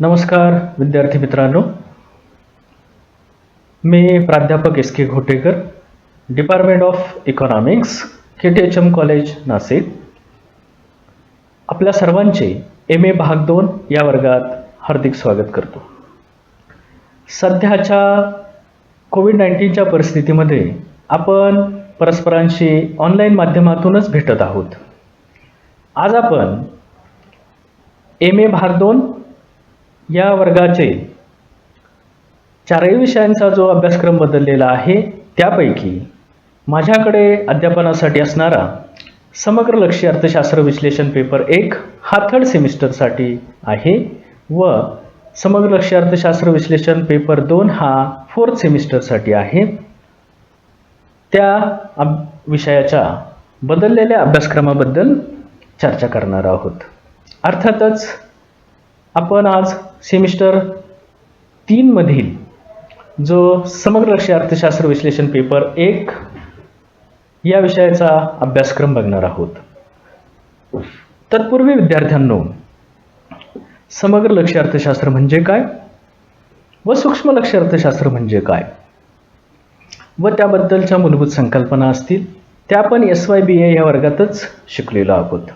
नमस्कार विद्यार्थी मित्रांनो, मी प्राध्यापक K Ghotekar, department of economics, KTHM college Nashik. आपल्या सर्वांचे MA भाग 2 या वर्गात हार्दिक स्वागत करतो. सध्याच्या कोविड-19च्या परिस्थितीमध्ये आपण परस्परांशी ऑनलाईन माध्यमातूनच भेटत आहोत. आज आपण MA भाग 2 या वर्गाचे 4 विषयांचा जो अभ्यासक्रम बदललेला आहे त्यापैकी माझ्याकडे अध्यापनासाठी असणारा समग्र लक्ष्य अर्थशास्त्र विश्लेषण पेपर 1 हा 3rd सेमिस्टरसाठी आहे व समग्र लक्ष्य अर्थशास्त्र विश्लेषण पेपर 2 हा 4th सेमिस्टरसाठी आहे. त्या विषयाच्या बदललेल्या अभ्यासक्रमाबद्दल चर्चा करणार आहोत. अर्थातच आपण आज सेमिस्टर 3 मधील जो समग्र लक्ष्य अर्थशास्त्र विश्लेषण पेपर 1 या विषयाचा अभ्यासक्रम बघणार आहोत. तत्पूर्वी विद्यार्थ्यांनो, समग्र लक्ष्य अर्थशास्त्र म्हणजे काय व सूक्ष्म लक्ष्य अर्थशास्त्र म्हणजे काय व त्याबद्दलच्या मूलभूत संकल्पना असतील त्या आपण SYBA या वर्गातच शिकलेलो आहोत.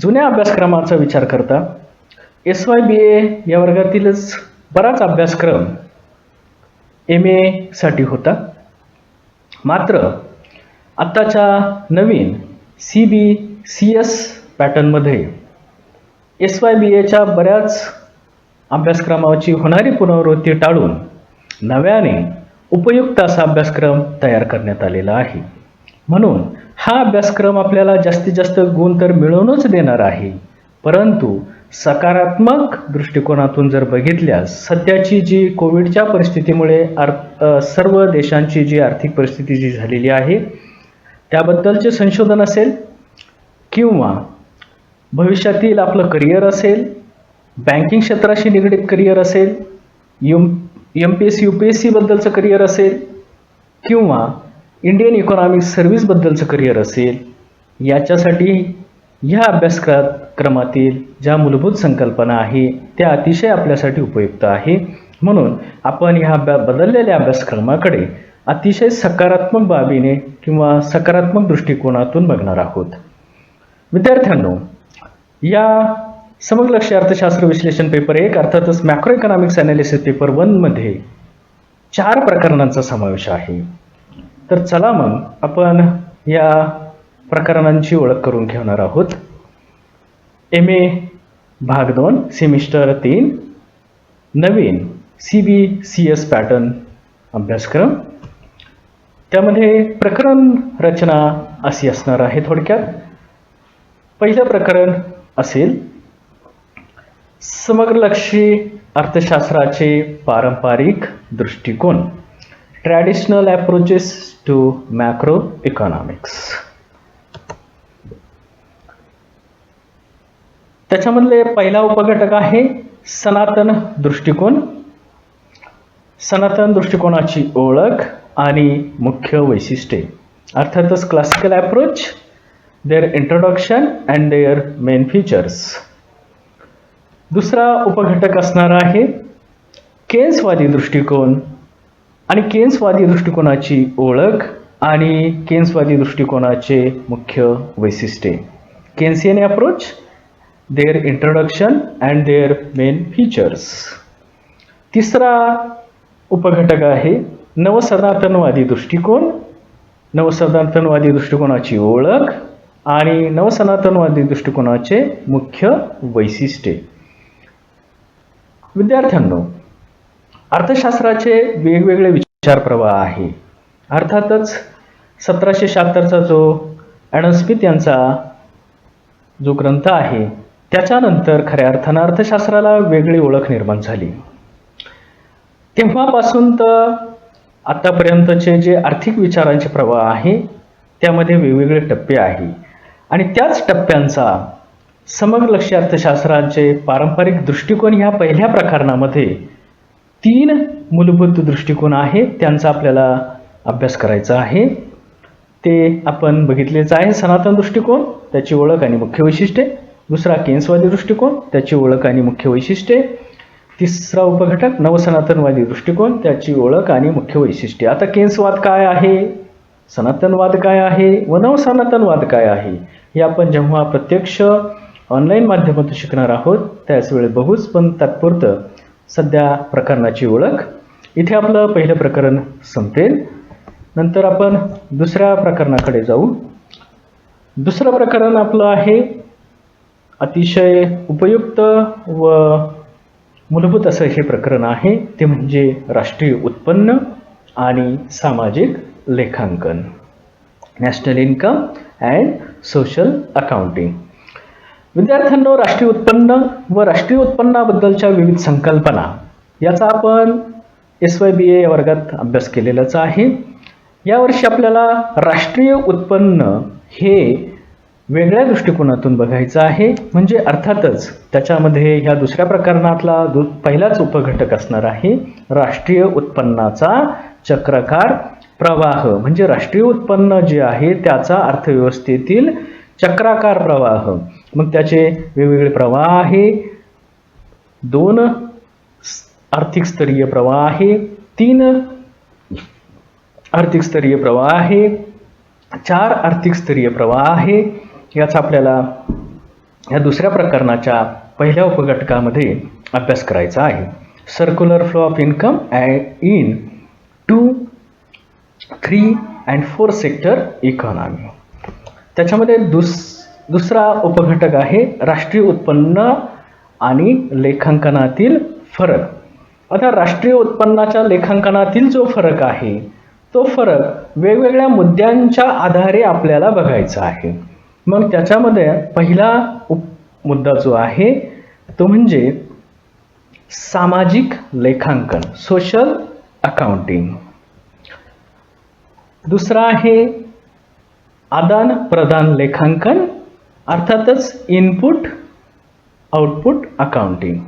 जुन्या अभ्यासक्रमाचा विचार करता SYBA या वर्गातीलच बराच अभ्यासक्रम MA साठी होता. मात्र आत्ताच्या नवीन CBCS पॅटर्नमध्ये SYBAच्या बऱ्याच अभ्यासक्रमाची होणारी पुनरावृत्ती टाळून नव्याने उपयुक्त असा अभ्यासक्रम तयार करण्यात आलेला आहे. म्हणून हा अभ्यासक्रम आपल्याला जास्तीत जास्त गुण तर मिळवूनच देणार आहे, परंतु सकारात्मक दृष्टिकोनातून जर बघितल्यास सध्याची जी कोविडच्या परिस्थितीमुळे सर्व देशांची जी आर्थिक परिस्थिती जी झालेली आहे त्याबद्दलचे संशोधन असेल किंवा भविष्यातील आपलं करिअर असेल, बँकिंग क्षेत्राशी निगडीत करिअर असेल, MPSC UPSC बद्दलचं करिअर असेल किंवा इंडियन इकॉनॉमिक सर्व्हिसबद्दलचं करिअर असेल, याच्यासाठी ह्या अभ्यासक्रमातील ज्या मूलभूत संकल्पना आहे त्या अतिशय आपल्यासाठी उपयुक्त आहे. म्हणून आपण ह्या बदललेल्या अभ्यासक्रमाकडे अतिशय सकारात्मक बाबीने किंवा सकारात्मक दृष्टिकोनातून बघणार आहोत. विद्यार्थ्यांनो, या समग्र लक्ष्य अर्थशास्त्र विश्लेषण पेपर 1 अर्थातच मॅक्रो इकॉनॉमिक्स ॲनालिसिस पेपर 1 मध्ये 4 प्रकरणांचा समावेश आहे. तर चला मग आपण या प्रकरणांची ओळख करून घेणार आहोत. MA भाग 2 सेमिस्टर 3 नवीन CBCS पॅटर्न अभ्यासक्रम. त्यामध्ये प्रकरण रचना अशी असणार आहे. थोडक्यात पहिलं प्रकरण असेल समग्र लक्ष्य अर्थशास्त्राचे पारंपरिक दृष्टिकोन, traditional approaches to macroeconomics. त्याच्यामधले पहिला उपघटक आहे सनातन दृष्टिकोन. सनातन दृष्टिकोनाची ओळख आणि मुख्य वैशिष्ट्ये, अर्थातच classical approach, their introduction and their main features. दुसरा उपघटक असणार आहे केन्सवादी दृष्टिकोन आणि केन्सवादी दृष्टिकोनाची ओळख आणि केन्सवादी दृष्टिकोनाचे मुख्य वैशिष्ट्ये, Keynesian approach, their introduction and their main features. तिसरा उपघटक आहे नवसनातनवादी दृष्टिकोन, नवसनातनवादी दृष्टिकोनाची ओळख आणि नवसनातनवादी दृष्टिकोनाचे मुख्य वैशिष्ट्ये. विद्यार्थ्यांनो, अर्थशास्त्राचे वेगवेगळे विचार प्रवाह आहे. अर्थातच 1776चा जो ॲडम स्मिथ यांचा जो ग्रंथ आहे त्याच्यानंतर खऱ्या अर्थानं अर्थशास्त्राला वेगळी ओळख निर्माण झाली. तेव्हापासून तर आतापर्यंतचे जे आर्थिक विचारांचे प्रवाह आहे त्यामध्ये वेगवेगळे टप्पे आहे आणि त्याच टप्प्यांचा समग्र लक्ष्य अर्थशास्त्राचे पारंपरिक दृष्टिकोन ह्या पहिल्या प्रकरणामध्ये 3 मूलभूत दृष्टिकोन आहेत, त्यांचा आपल्याला अभ्यास करायचा आहे. ते आपण बघितलेच आहे. सनातन दृष्टिकोन, त्याची ओळख आणि मुख्य वैशिष्ट्ये. दुसरा केन्सवादी दृष्टिकोन, त्याची ओळख आणि मुख्य वैशिष्ट्ये. तिसरा उपघटक नवसनातनवादी दृष्टिकोन, त्याची ओळख आणि मुख्य वैशिष्ट्ये. आता केन्सवाद काय आहे, सनातनवाद काय आहे व नवसनातनवाद काय आहे हे आपण जेव्हा प्रत्यक्ष ऑनलाईन माध्यमातून शिकणार आहोत त्याच वेळेस बघूच, पण तात्पुरतं सध्या प्रकरणाची ओळख. इथे आपलं पहिलं प्रकरण संपेल, नंतर आपण दुसऱ्या प्रकरणाकडे जाऊ. दुसरं प्रकरण आपलं आहे अतिशय उपयुक्त व मूलभूत असं हे प्रकरण आहे, ते म्हणजे राष्ट्रीय उत्पन्न आणि सामाजिक लेखांकन, national income and social accounting. विद्यार्थ्यांनो, राष्ट्रीय उत्पन्न व राष्ट्रीय उत्पन्नाबद्दलच्या विविध संकल्पना याचा आपण SYBA या वर्गात अभ्यास केलेलाच आहे. यावर्षी आपल्याला राष्ट्रीय उत्पन्न हे वेगळ्या दृष्टिकोनातून बघायचं आहे. म्हणजे अर्थातच त्याच्यामध्ये ह्या दुसऱ्या प्रकरणातला पहिलाच उपघटक असणार आहे राष्ट्रीय उत्पन्नाचा चक्राकार प्रवाह. म्हणजे राष्ट्रीय उत्पन्न जे आहे त्याचा अर्थव्यवस्थेतील चक्राकार प्रवाह. मग त्याचे वेगवेगळे प्रवाह आहे. 2 आर्थिक स्तरीय प्रवाह आहे, 3 आर्थिक स्तरीय प्रवाह आहे, 4 आर्थिक स्तरीय प्रवाह आहे. याचा आपल्याला या दुसऱ्या प्रकरणाच्या पहिल्या उपघटकामध्ये अभ्यास करायचा आहे. Circular flow of income in 2, 3 and 4 sector economy. त्याच्यामध्ये दुसरा उपघटक आहे राष्ट्रीय उत्पन्न आणि लेखांकनातील फरक. आता राष्ट्रीय उत्पन्नाच्या लेखांकनातील जो फरक आहे तो फरक वेगवेगळ्या मुद्द्यांच्या आधारे आपल्याला बघायचा आहे. मग त्याच्यामध्ये पहिला मुद्दा जो आहे तो म्हणजे सामाजिक लेखांकन, सोशल अकाउंटिंग. दुसरा आहे आदान प्रदान लेखांकन, अर्थातच इनपुट आउटपुट अकाउंटिंग.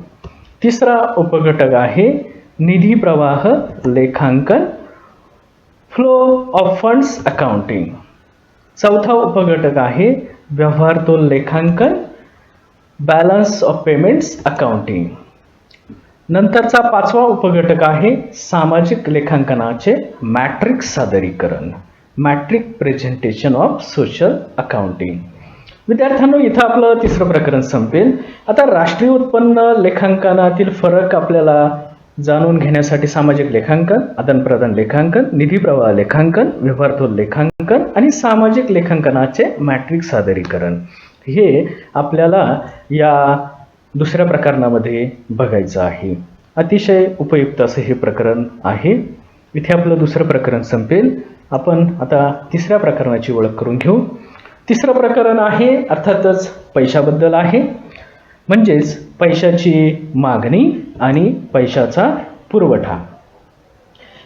तिसरा उपघटक आहे निधी प्रवाह लेखांकन, फ्लो ऑफ फंड्स अकाउंटिंग. चौथा उपघटक आहे व्यवहार तोल लेखांकन, बॅलन्स ऑफ पेमेंट्स अकाउंटिंग. नंतरचा पाचवा उपघटक आहे सामाजिक लेखांकनाचे मॅट्रिक्स सादरीकरण, matrix presentation of social accounting. विद्यार्थ्यांनो, इथं आपलं तिसरं प्रकरण संपेल. आता राष्ट्रीय उत्पन्न लेखांकनातील फरक आपल्याला जाणून घेण्यासाठी सामाजिक लेखांकन, आदानप्रदान लेखांकन, निधी प्रवाह लेखांकन, व्यवहार तोल लेखांकन आणि सामाजिक लेखांकनाचे मॅट्रिक्स सादरीकरण हे आपल्याला या दुसऱ्या प्रकरणामध्ये बघायचं आहे. अतिशय उपयुक्त असं हे प्रकरण आहे. इथे आपलं दुसरं प्रकरण संपेल. आपण आता तिसऱ्या प्रकरणाची ओळख करून घेऊ. तिसरं प्रकरण आहे अर्थातच पैशाबद्दल आहे, म्हणजेच पैशाची मागणी आणि पैशाचा पुरवठा.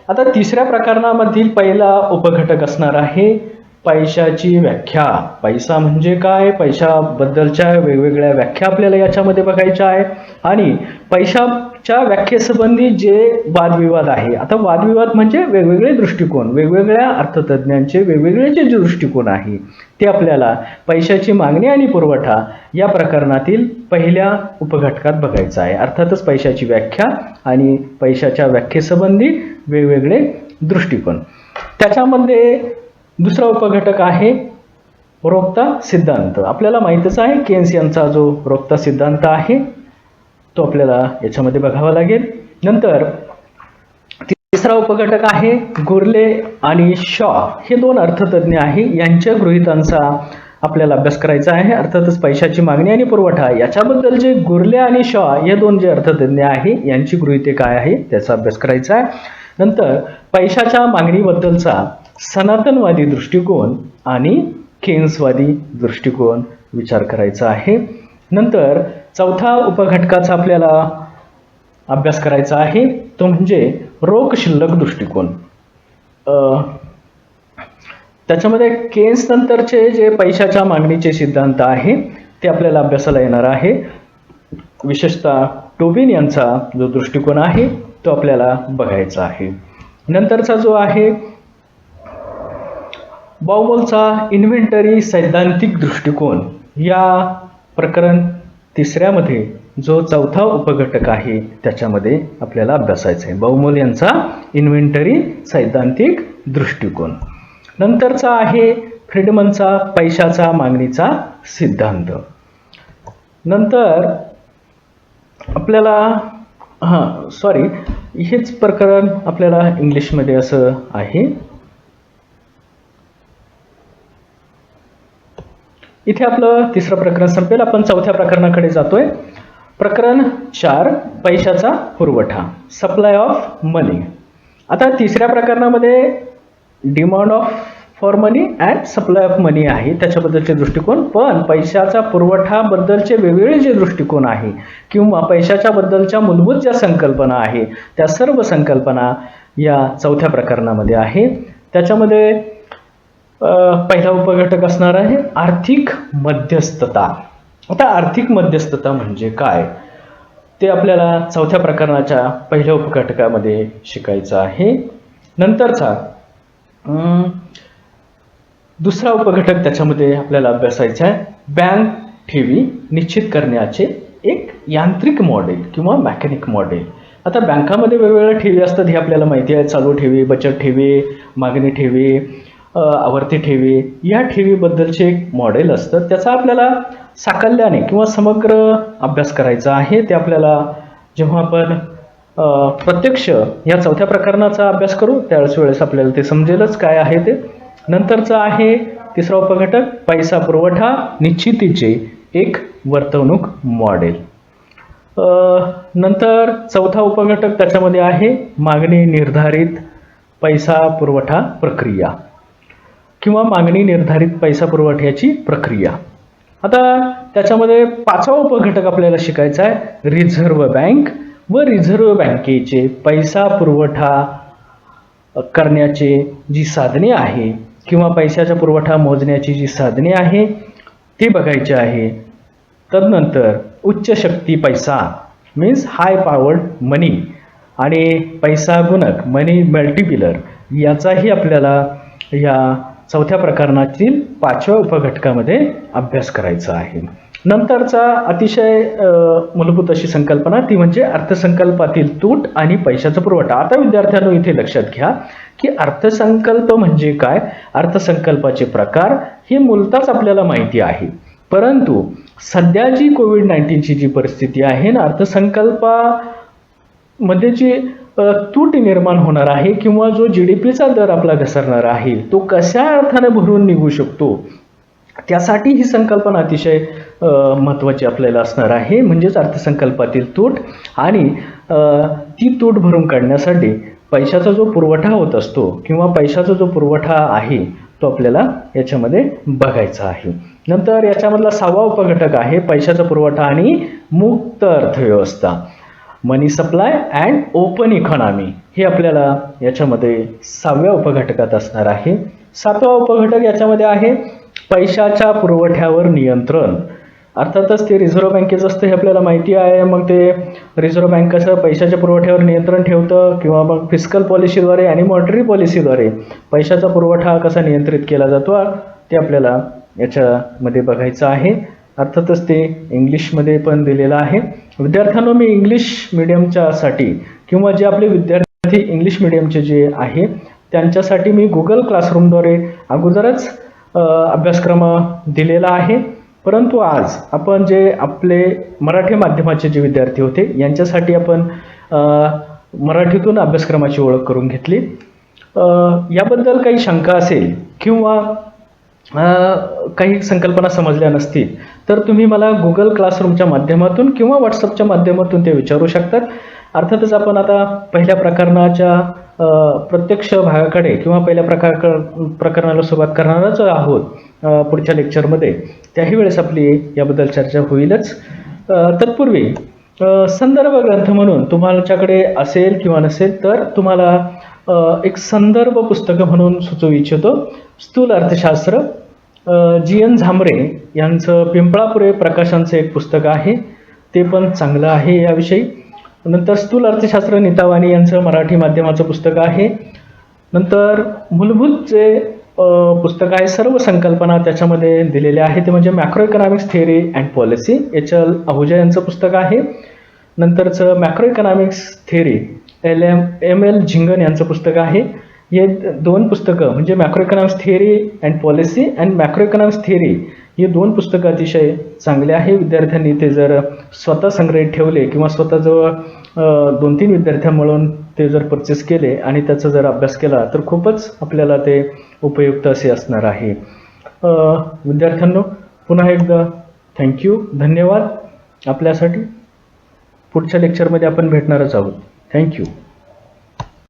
आता तिसऱ्या प्रकरणामधील पहिला उपघटक असणार आहे पैशाची व्याख्या. पैसा म्हणजे काय, पैशाबद्दलच्या वेगवेगळ्या व्याख्या आपल्याला याच्यामध्ये बघायच्या आहे आणि पैशाच्या व्याख्येसंबंधी जे वादविवाद आहे. आता वादविवाद म्हणजे वेगवेगळे दृष्टिकोन, वेगवेगळ्या अर्थतज्ञांचे वेगवेगळे जे दृष्टिकोन आहे ते आपल्याला पैशाची मागणी आणि पुरवठा या प्रकरणातील पहिल्या उपघटकात बघायचं आहे. अर्थातच पैशाची व्याख्या आणि पैशाच्या व्याख्येसंबंधी वेगवेगळे दृष्टिकोन. त्याच्यामध्ये दुसरा उपघटक आहे रोखता सिद्धांत. आपल्याला माहीतच आहे केन्स यांचा जो रोखता सिद्धांत आहे तो आपल्याला याच्यामध्ये बघावा लागेल. नंतर तिसरा उपघटक आहे गुर्ले आणि शॉ, हे 2 अर्थतज्ञ आहे, यांच्या गृहीतांचा आपल्याला अभ्यास करायचा आहे. अर्थातच पैशाची मागणी आणि पुरवठा याच्याबद्दल जे गुर्ले आणि शॉ हे 2 जे अर्थतज्ञ आहे यांची गृहीते काय आहे त्याचा अभ्यास करायचा आहे. नंतर पैशाच्या मागणीबद्दलचा सनातनवादी दृष्टिकोन आणि केन्सवादी दृष्टिकोन विचार करायचा आहे. नंतर चौथा उपघटकाचा आपल्याला अभ्यास करायचा आहे तो म्हणजे रोख शिल्लक दृष्टिकोन. त्याच्यामध्ये केन्स नंतरचे जे पैशाच्या मागणीचे सिद्धांत आहे ते आपल्याला अभ्यासाला येणार आहे. विशेषतः टोबिन यांचा जो दृष्टिकोन आहे तो आपल्याला बघायचा आहे. नंतरचा जो आहे बाउमोलचा इन्व्हेंटरी सैद्धांतिक दृष्टिकोन, या प्रकरण तिसऱ्यामध्ये जो चौथा उपघटक आहे त्याच्यामध्ये आपल्याला अभ्यासायचा आहे बाउमोल यांचा इन्व्हेंटरी सैद्धांतिक दृष्टिकोन. नंतरचा आहे फ्रीडमनचा पैशाचा मागणीचा सिद्धांत. नंतर आपल्याला हेच प्रकरण आपल्याला इंग्लिशमध्ये असं आहे. इथे आपलं तिसरं प्रकरण संपेल. आपण चौथ्या प्रकरणाकडे जातोय. प्रकरण 4 पैशाचा पुरवठा, सप्लाय ऑफ मनी. आता तिसऱ्या प्रकरणामध्ये demand for money and supply of money आहे त्याच्याबद्दलचे दृष्टिकोन, पण पैशाचा पुरवठा बद्दलचे वेगवेगळे जे दृष्टिकोन आहे किंवा पैशाच्या बद्दलच्या मूलभूत ज्या संकल्पना आहे त्या सर्व संकल्पना या चौथ्या प्रकरणामध्ये आहे. त्याच्यामध्ये पहिला उपघटक असणार आहे आर्थिक मध्यस्थता. आता आर्थिक मध्यस्थता म्हणजे काय ते आपल्याला चौथ्या प्रकरणाच्या पहिल्या उपघटकामध्ये शिकायचं आहे. नंतरचा दुसरा उपघटक त्याच्यामध्ये आपल्याला अभ्यासायचा आहे बँक ठेवी निश्चित करण्याचे एक यांत्रिक मॉडेल किंवा मेकॅनिक मॉडेल. आता बँकामध्ये वेगवेगळ्या ठेवी असतात हे आपल्याला माहिती आहे. चालू ठेवी, बचत ठेवी, मागणी ठेवी, आवर्ती ठेवी, या ठेवीबद्दलचे एक मॉडेल असतं. त्याचा आपल्याला साकल्याने किंवा समग्र अभ्यास करायचा आहे. ते आपल्याला जेव्हा आपण प्रत्यक्ष या चौथ्या प्रकरणाचा अभ्यास करू त्यावेळेस आपल्याला ते समजेलच काय आहे ते. नंतरचा आहे तिसरा उपघटक पैसा पुरवठा निश्चितीचे एक वर्तवणूक मॉडेल. नंतर चौथा उपघटक त्याच्यामध्ये आहे मागणी निर्धारित पैसा पुरवठा प्रक्रिया किंवा मागणी निर्धारित पैसा पुरवठ्याची प्रक्रिया. आता त्याच्यामध्ये पाचवा उपघटक आपल्याला शिकायचा आहे रिझर्व्ह बँक व रिझर्व्ह बँकेचे पैसा पुरवठा करण्याचे जी साधने आहे किंवा पैशाचा पुरवठा मोजण्याची जी साधने आहे ती बघायची आहे. तदनंतर उच्च शक्ती पैसा मीन्स हाय पॉवर्ड मनी आणि पैसा गुणक मनी मल्टिप्लियर याचाही आपल्याला या चौथ्या प्रकरणातील पाचव्या उपघटकामध्ये अभ्यास करायचा आहे. नंतरचा अतिशय मूलभूत अशी संकल्पना ती म्हणजे अर्थसंकल्पातील तूट आणि पैशाचा पुरवठा. आता विद्यार्थ्यांनो इथे लक्षात घ्या की अर्थसंकल्प म्हणजे काय, अर्थसंकल्पाचे प्रकार हे मूलतःच आपल्याला माहिती आहे, परंतु सध्या जी कोविड-19ची जी परिस्थिती आहे ना अर्थसंकल्पामध्ये जी तूट निर्माण होणार आहे किंवा जो GDPचा दर आपला घसरणार आहे तो कशा अर्थाने भरून निघू शकतो त्यासाठी ही संकल्पना अतिशय महत्त्वाची आपल्याला असणार आहे. म्हणजेच अर्थसंकल्पातील तूट आणि ती तूट भरून काढण्यासाठी पैशाचा जो पुरवठा होत असतो किंवा पैशाचा जो पुरवठा आहे तो आपल्याला याच्यामध्ये बघायचा आहे. नंतर याच्यामधला 6वा उपघटक आहे पैशाचा पुरवठा आणि मुक्त अर्थव्यवस्था मनी सप्लाय अँड ओपन इकॉनॉमी. हे आपल्याला याच्यामध्ये 6व्या उपघटकात असणार आहे. 7वा उपघटक याच्यामध्ये आहे पैशाच्या पुरवठ्यावर नियंत्रण. अर्थातच ते रिझर्व्ह बँकेचं असतं हे आपल्याला माहिती आहे. मग ते रिझर्व्ह बँक कसं पैशाच्या पुरवठ्यावर नियंत्रण ठेवतं किंवा मग फिस्कल पॉलिसीद्वारे आणि मॉनिटरी पॉलिसीद्वारे पैशाचा पुरवठा कसा नियंत्रित केला जातो ते आपल्याला याच्यामध्ये बघायचं आहे. अर्थातच ते इंग्लिशमध्ये पण दिलेलं आहे. विद्यार्थ्यांनो मी इंग्लिश मीडियमच्यासाठी किंवा जे आपले विद्यार्थी इंग्लिश मीडियमचे जे आहे त्यांच्यासाठी मी गुगल क्लासरूमद्वारे अगोदरच अभ्यासक्रम दिलेला आहे, परंतु आज आपण जे आपले मराठी माध्यमाचे जे विद्यार्थी होते यांच्यासाठी आपण मराठीतून अभ्यासक्रमाची ओळख करून घेतली. याबद्दल काही शंका असेल किंवा काही संकल्पना समजल्या नसतील तर तुम्ही मला गुगल क्लासरूमच्या माध्यमातून किंवा व्हॉट्सअपच्या माध्यमातून ते विचारू शकतात. अर्थातच आपण आता पहिल्या प्रकरणाच्या प्रत्यक्ष भागाकडे किंवा पहिल्या प्रकरणाला सुरुवात करणारच आहोत पुढच्या लेक्चरमध्ये, त्याही वेळेस आपली याबद्दल चर्चा होईलच. तत्पूर्वी संदर्भ ग्रंथ म्हणून तुमच्याकडे असेल किंवा नसेल तर तुम्हाला एक संदर्भ पुस्तकं म्हणून सुचवू इच्छितो. स्थूल अर्थशास्त्र GN झांबरे यांचं पिंपळापुरे प्रकाशनचं एक पुस्तक आहे, ते पण चांगलं आहे याविषयी. नंतर स्थूल अर्थशास्त्र नीतावाणी यांचं मराठी माध्यमाचं पुस्तक आहे. नंतर मूलभूत जे पुस्तक आहे. सर्व संकल्पना त्याच्यामध्ये दिलेल्या आहेत, ते म्हणजे macro economics theory and policy, HL Ahuja यांचं पुस्तक आहे. नंतरचं macro economics theory ML Jhingan यांचं पुस्तक आहे. हे दोन पुस्तकं म्हणजे macro economics theory and policy and macro economics theory हे दोन पुस्तकं अतिशय चांगले आहे. विद्यार्थ्यांनी ते जर स्वतः संग्रहित ठेवले किंवा स्वतःजवळ 2-3 विद्यार्थ्या मिळून ते जर परचेस केले आणि त्याचा जर अभ्यास केला तर खूपच आपल्याला ते उपयुक्त असे असणार आहे. विद्यार्थ्यांनो, पुन्हा एकदा थँक्यू, धन्यवाद आपल्यासाठी. पुढच्या लेक्चरमध्ये आपण भेटणारच आहोत. थँक्यू.